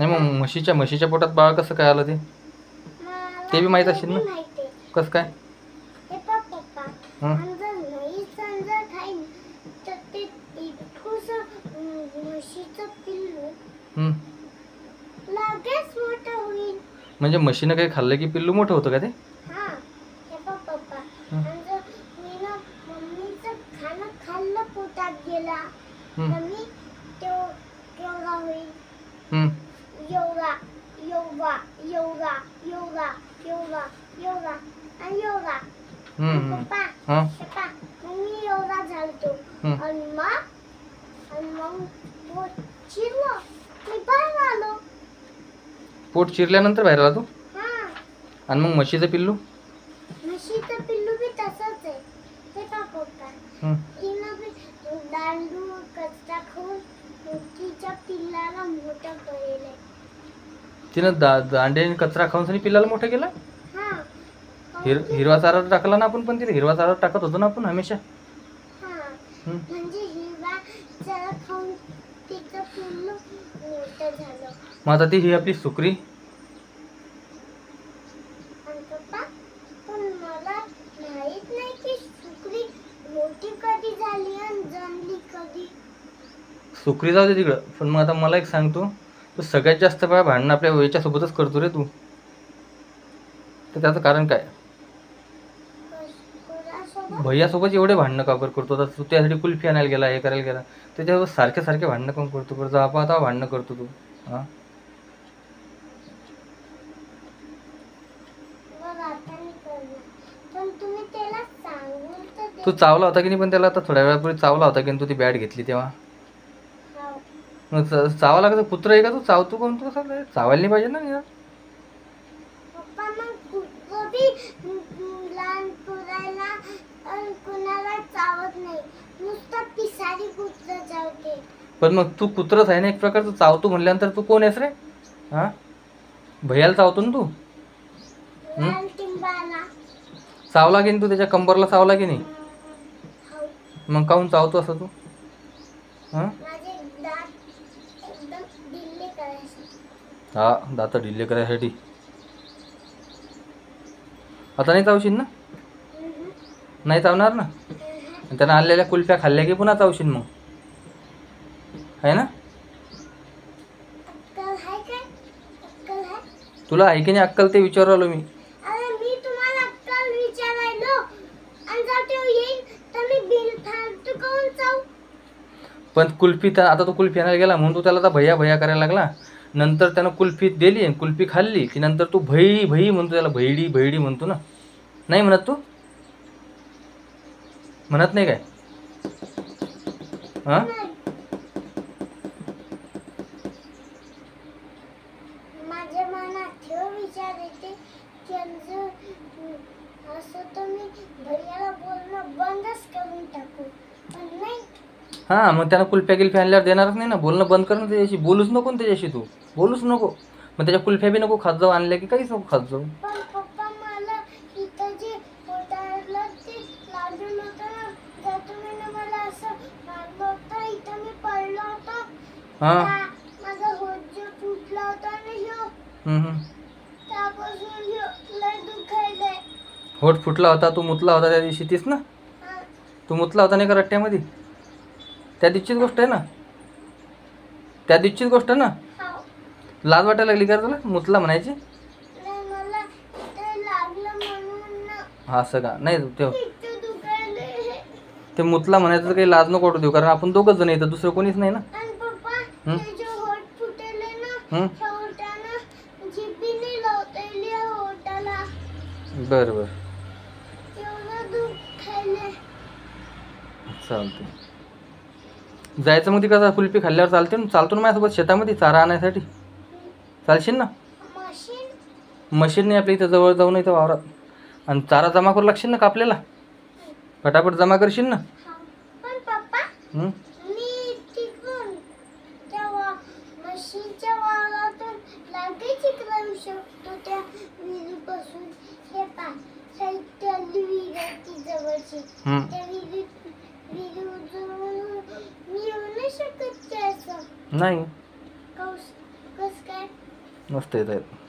नाही मग म्हशीच्या पोटात बाळ कसं काय आलं ते बी माहीत असेल ना. कसं काय? म्हणजे म्हशीनं काही खाल्लं की पिल्लू मोठं होतं का ते? पोट चिरल्यानंतर बाहेर आला तू? आणि मग म्हशीचं पिल्लू? म्हशीचं पिल्लू बी तसंच आहे. हे पप्पा तिनं बी दांडू कचरा खाऊन तिच्या पिल्लाला मोठं केलं. तिनं दांडे आणि कचरा खाऊन सनी पिल्लाला मोठं केलं? हिरवा चारा टाकला ना आपण, पण तिला हिरवा चारा टाकत होतो ना आपण हमेशा. म्हणजे हिरवा चारा खाऊन तिचं पिल्लू मोठं झालं. मग आता ती ही आपली सुकरी. सुकरी जाऊ दे तिकडं, पण मग आता मला एक सांगतो, तू सगळ्यात जास्त वेळा भांडणं आपल्या याच्यासोबतच करतो रे तू. तर त्याचं कारण काय? भैयासोबत एवढे भांडणं का बरं करतो? तर तू त्यासाठी कुल्फी आणायला गेला, हे करायला गेला, त्याच्यावर सारखे भांडणं करून करतो बरं? आता भांडणं करतो तू. हां तू चावला होता की नाही पण त्याला? आता थोड्या वेळापूर्वी चावला होता की तू ती बॅट घेतली तेव्हा? मग चावा लागत? कुत्र आहे का तू? चावतो कोण तू? चावायला नाही पाहिजे ना यार. पण मग तू कुत्रच आहे ना एक प्रकारचं. चावतो म्हणल्यानंतर तू कोण आहेस रे? हा भैयाला चावतो ना तू? चावला की नाही तू? त्याच्या कंबरला चावला की नाही? मग काहून चावतो असं तू? हा दात ढिल्ले करायसाठी. आता नाही चावशील ना? नाही चावणार ना? त्यानं आणलेल्या कुल्फ्या खाल्ल्या की पुन्हा चावशील मग, आहे ना? तुला आहे की नाही अक्कल ते विचारू आलो मी. पण कुल्फी आता तो कुल्फी आणायला गेला म्हणून तू त्याला भैया भैया करायला लागला. नंतर त्यानं कुल्फी दिली आणि कुल्फी खाल्ली की नंतर तू भई भई म्हणतो त्याला. भैडी भैडी म्हणतो ना? नाही म्हणत तू? म्हणत नाही काय? हां हां मग त्यानं कुल्फ्या गिल्फ्या आणल्यावर देणारच नाही ना. बोलणं बंद कर ना त्याच्याशी. बोलूच नको ना त्याच्याशी तू. बोलूच नको. मग त्याच्या कुल्फ्या बी नको खात जाऊ. आणल्या की काहीच नको खात जाऊ. हां होट फुटला होता, तू मुतला होता त्या दिवशी. तीच ना? तू मुतला होता नाही का रट्ट्यामध्ये? त्या दिवशीच गोष्ट आहे ना? त्या दिवशीच गोष्ट आहे ना? लाज वाटायला लागली का तुला मुतला म्हणायची? असं का? नाही ते मुतला म्हणायचं काही लाज नको वाटू देऊ, कारण आपण दोघंच जण येतं, दुसरं कोणीच नाही ना. बरं बरं चालते. जायचं मग तिकडं. कुल्फी खाल्ल्यावर चालते ना? चालतो ना माझ्यासोबत शेतामध्ये चारा आणायसाठी? चालशील ना? मशीन नाही आपल्या इथं जवळ जाऊन इथं वावरात. आणि चारा जमा करू लागशील ना कापलेला? फटाफट जमा करशील ना? नाही मस्त येत आहेत.